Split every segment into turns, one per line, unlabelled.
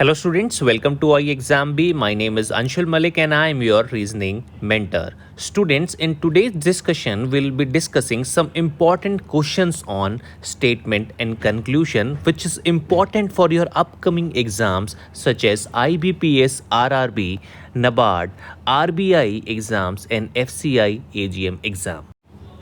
Hello students, welcome to iExamB. My name is Anshul Malik and I am your reasoning mentor. Students, in today's discussion, we'll be discussing some important questions on statement and conclusion which is important for your upcoming exams such as IBPS, RRB, NABARD, RBI exams and FCI AGM exam.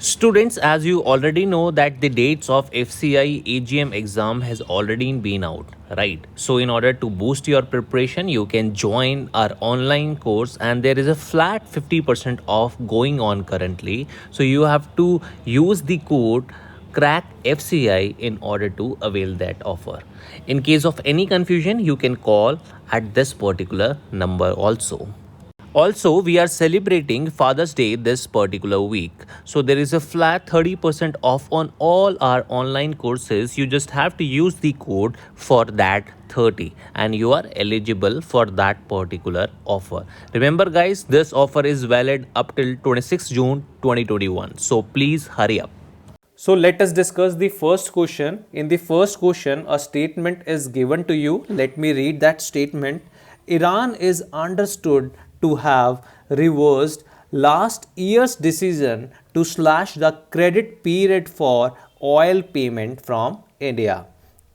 Students, as you already know that the dates of FCI AGM exam has already been out, right? So in order to boost your preparation, you can join our online course and there is a flat 50% off going on currently. So you have to use the code crack FCI in order to avail that offer. In case of any confusion, you can call at this particular number also. Also, we are celebrating Father's Day this particular week. So there is a flat 30% off on all our online courses. You just have to use the code for that 30 and you are eligible for that particular offer. Remember guys, this offer is valid up till 26 June 2021. So please hurry up. So let us discuss the first question. In the first question, a statement is given to you. Let me read that statement. Iran is understood to have reversed last year's decision to slash the credit period for oil payment from India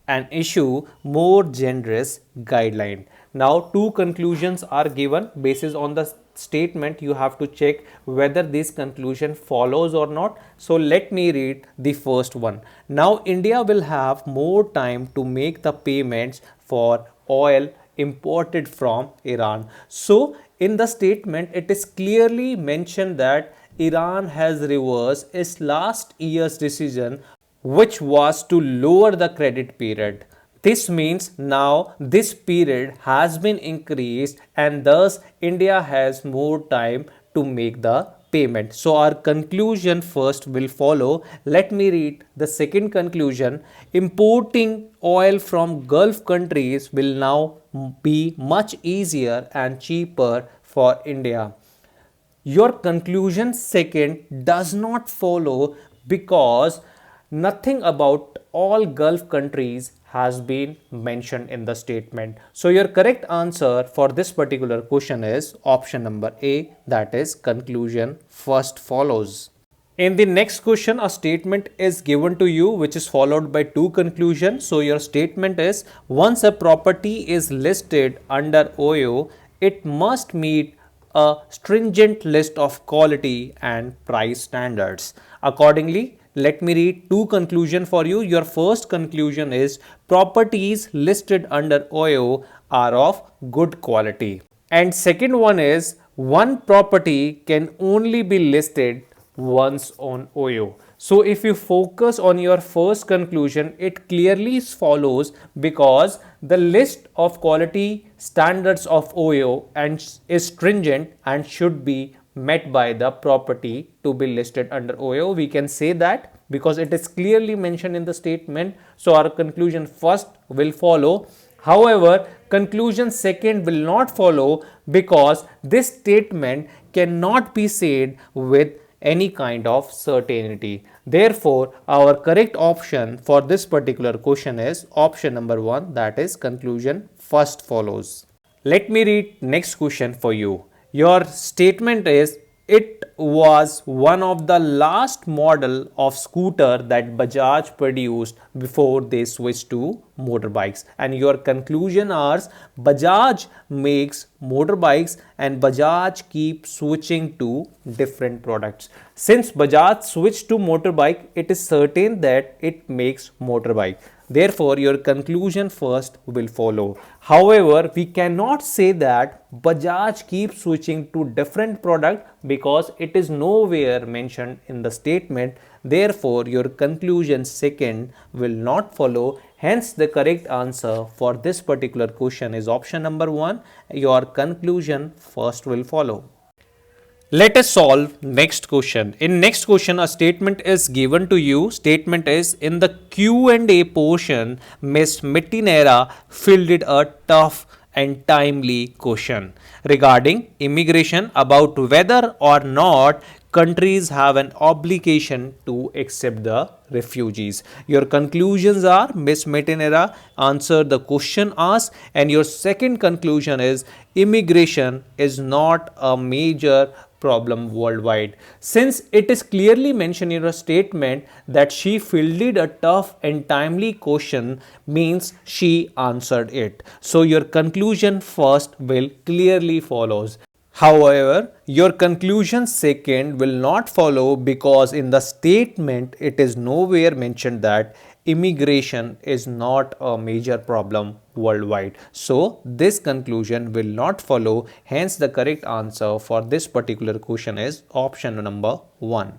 and issue more generous guideline. Now two conclusions are given. Basis on the statement, you have to check whether this conclusion follows or not. So let me read the first one. Now India will have more time to make the payments for oil imported from Iran. So in the statement, it is clearly mentioned that Iran has reversed its last year's decision, which was to lower the credit period. This means now this period has been increased and thus India has more time to make the payment. So our conclusion first will follow. Let me read the second conclusion. Importing oil from Gulf countries will now be much easier and cheaper for India. Your conclusion second does not follow because nothing about all Gulf countries has been mentioned in the statement. So your correct answer for this particular question is option number A, that is conclusion first follows. In the next question, a statement is given to you which is followed by two conclusions. So your statement is once a property is listed under OYO, it must meet a stringent list of quality and price standards. Accordingly, let me read two conclusions for you. Your first conclusion is properties listed under OYO are of good quality. And second one is one property can only be listed once on OYO. So if you focus on your first conclusion, it clearly follows because the list of quality standards of OYO is stringent and should be met by the property to be listed under OYO. We can say that because it is clearly mentioned in the statement. So our conclusion first will follow. However, conclusion second will not follow because this statement cannot be said with any kind of certainty. Therefore, our correct option for this particular question is option number 1, that is conclusion first follows. Let me read next question for you. Your statement is it was one of the last model of scooter that Bajaj produced before they switched to motorbikes, and your conclusion is Bajaj makes motorbikes and Bajaj keeps switching to different products. Since Bajaj switched to motorbike, it is certain that it makes motorbike. Therefore, your conclusion first will follow. However, we cannot say that Bajaj keeps switching to different product because it is nowhere mentioned in the statement. Therefore, your conclusion second will not follow. Hence, the correct answer for this particular question is option number 1. Your conclusion first will follow. Let us solve next question. In next question, a statement is given to you. Statement is in the Q&A portion, Ms. Mittinera fielded a tough and timely question regarding immigration about whether or not countries have an obligation to accept the refugees. Your conclusions are: Miss Metinera answered the question asked, and your second conclusion is immigration is not a major problem worldwide. Since it is clearly mentioned in your statement that she fielded a tough and timely question, means she answered it. So your conclusion first will clearly follows. However, your conclusion second will not follow, because in the statement it is nowhere mentioned that immigration is not a major problem worldwide. So this conclusion will not follow. Hence the correct answer for this particular question is option number 1.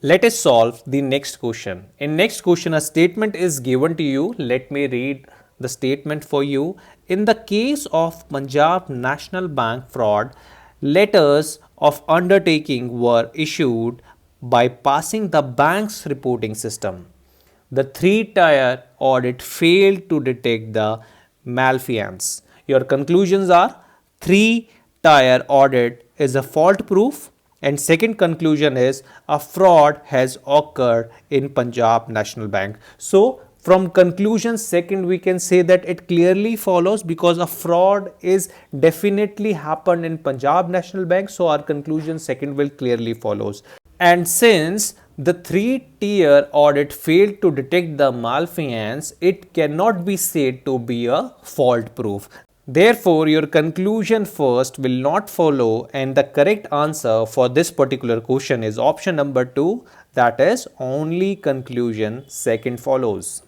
Let us solve the next question. In next question, a statement is given to you. Let me read the statement for you. In the case of Punjab National Bank fraud, letters of undertaking were issued by passing the bank's reporting system. The three-tier audit failed to detect the malfeasance. Your conclusions are: three-tier audit is a fault proof, and second conclusion is a fraud has occurred in Punjab National Bank. So from conclusion second we can say that it clearly follows, because a fraud is definitely happened in Punjab National Bank. So our conclusion second will clearly follows. And since the three-tier audit failed to detect the malfeasance, it cannot be said to be a fault proof. Therefore, your conclusion first will not follow, and the correct answer for this particular question is option number 2, that is only conclusion second follows.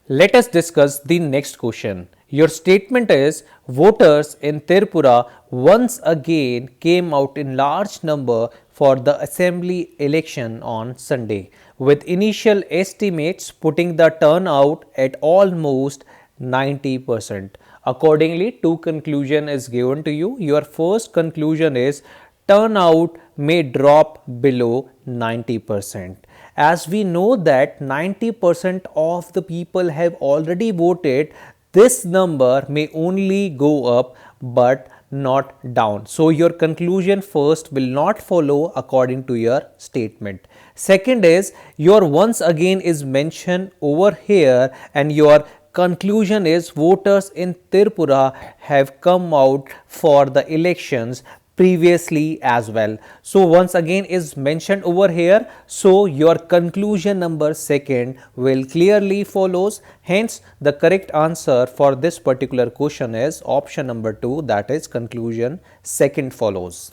Let us discuss the next question. Your statement is: voters in Tripura once again came out in large number for the assembly election on Sunday, with initial estimates putting the turnout at almost 90%. Accordingly, two conclusion is given to you. Your first conclusion is turnout may drop below 90%. As we know that 90% of the people have already voted, this number may only go up but not down. So your conclusion first will not follow according to your statement. Second is, your once again is mentioned over here, and your conclusion is voters in Tripura have come out for the elections previously as well. So once again is mentioned over here. So your conclusion number second will clearly follows. Hence the correct answer for this particular question is option number 2, that is conclusion second follows.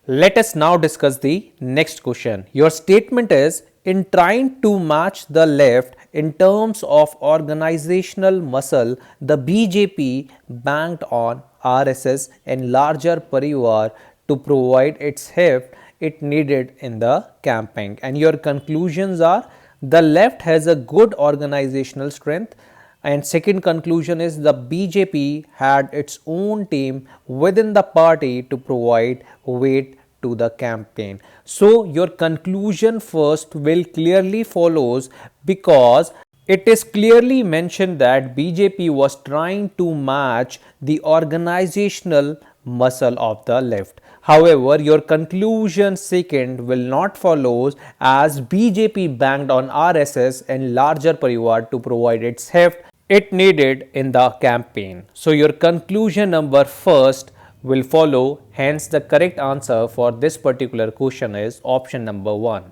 Let us now discuss the next question. Your statement is: in trying to match the left in terms of organizational muscle, the BJP banked on RSS and larger Parivar to provide its heft it needed in the campaign. And your conclusions are: the left has a good organizational strength, and second conclusion is the BJP had its own team within the party to provide weight to the campaign. So your conclusion first will clearly follows, because it is clearly mentioned that BJP was trying to match the organizational muscle of the left. However, your conclusion second will not follow, as BJP banked on RSS and larger Parivar to provide its heft it needed in the campaign. So your conclusion number first will follow. Hence the correct answer for this particular question is option number 1.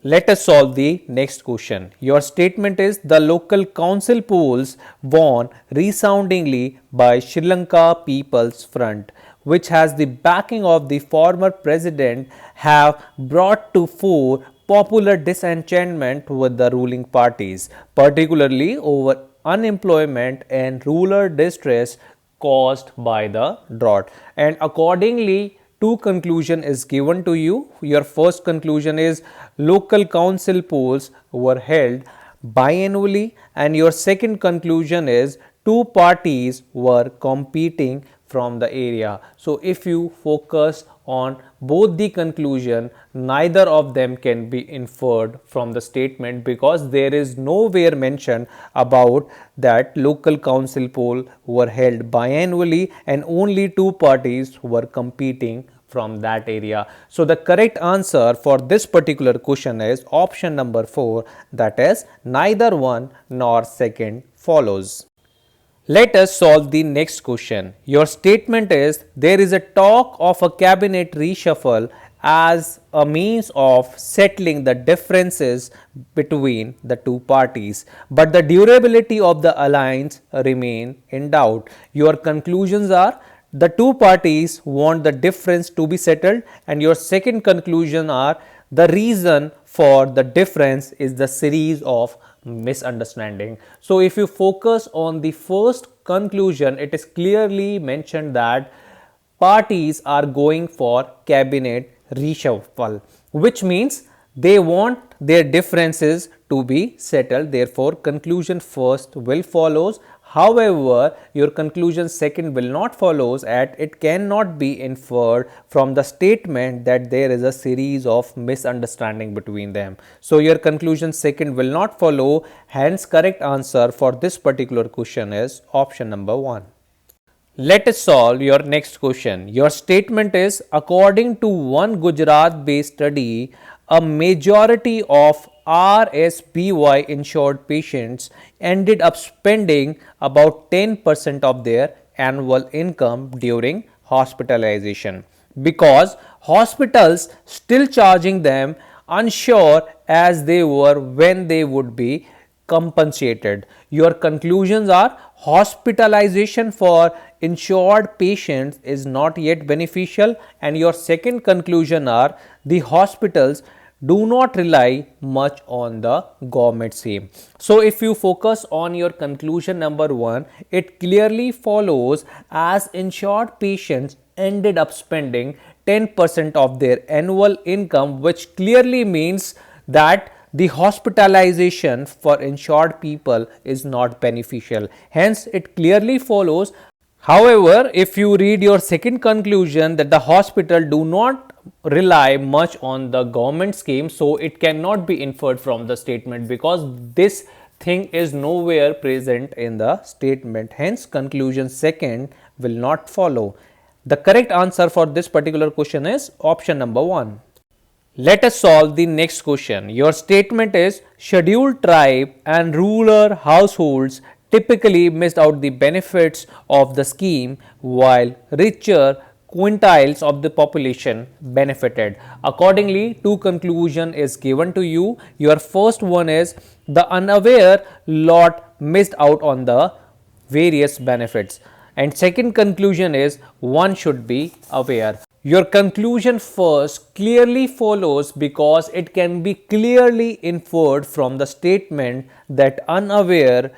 Let us solve the next question. Your statement is: the local council polls won resoundingly by Sri Lanka People's Front, which has the backing of the former president, have brought to fore popular disenchantment with the ruling parties, particularly over unemployment and rural distress caused by the drought. And accordingly, two conclusion is given to you. Your first conclusion is local council polls were held biannually, and your second conclusion is two parties were competing from the area. So if you focus on both the conclusion, neither of them can be inferred from the statement, because there is nowhere mentioned about that local council poll were held biannually and only two parties were competing from that area. So the correct answer for this particular question is option number 4, that is neither one nor second follows. Let us solve the next question. Your statement is there is a talk of a cabinet reshuffle as a means of settling the differences between the two parties, but the durability of the alliance remain in doubt. Your conclusions are the two parties want the difference to be settled, and your second conclusion are the reason for the difference is the series of misunderstanding. So if you focus on the first conclusion, it is clearly mentioned that parties are going for cabinet reshuffle, which means they want their differences to be settled. Therefore, conclusion first will follows. However, your conclusion second will not follows, and it cannot be inferred from the statement that there is a series of misunderstanding between them. So your conclusion second will not follow. Hence, correct answer for this particular question is option number 1. Let us solve your next question. Your statement is according to one Gujarat based study, a majority of RSBY insured patients ended up spending about 10% of their annual income during hospitalization, because hospitals still charging them unsure as they were when they would be compensated. Your conclusions are hospitalization for insured patients is not yet beneficial, and your second conclusion are the hospitals do not rely much on the government scheme. So if you focus on your conclusion number 1, it clearly follows as insured patients ended up spending 10% of their annual income, which clearly means that the hospitalization for insured people is not beneficial. Hence, it clearly follows. However, if you read your second conclusion that the hospital do not rely much on the government scheme, so it cannot be inferred from the statement, because this thing is nowhere present in the statement. Hence, conclusion second will not follow. The correct answer for this particular question is option number 1. Let us solve the next question. Your statement is scheduled tribe and rural households typically missed out the benefits of the scheme, while richer quintiles of the population benefited. Accordingly, two conclusion is given to you. Your first one is the unaware lot missed out on the various benefits, and second conclusion is one should be aware. Your conclusion first clearly follows because it can be clearly inferred from the statement that unaware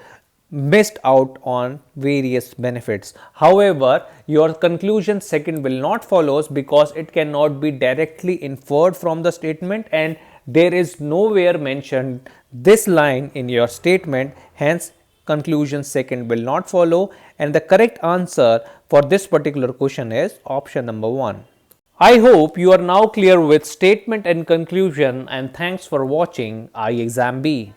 missed out on various benefits. However, your conclusion second will not follows because it cannot be directly inferred from the statement, and there is nowhere mentioned this line in your statement. Hence, conclusion second will not follow, and the correct answer for this particular question is option number 1. I hope you are now clear with statement and conclusion, and thanks for watching iExamB.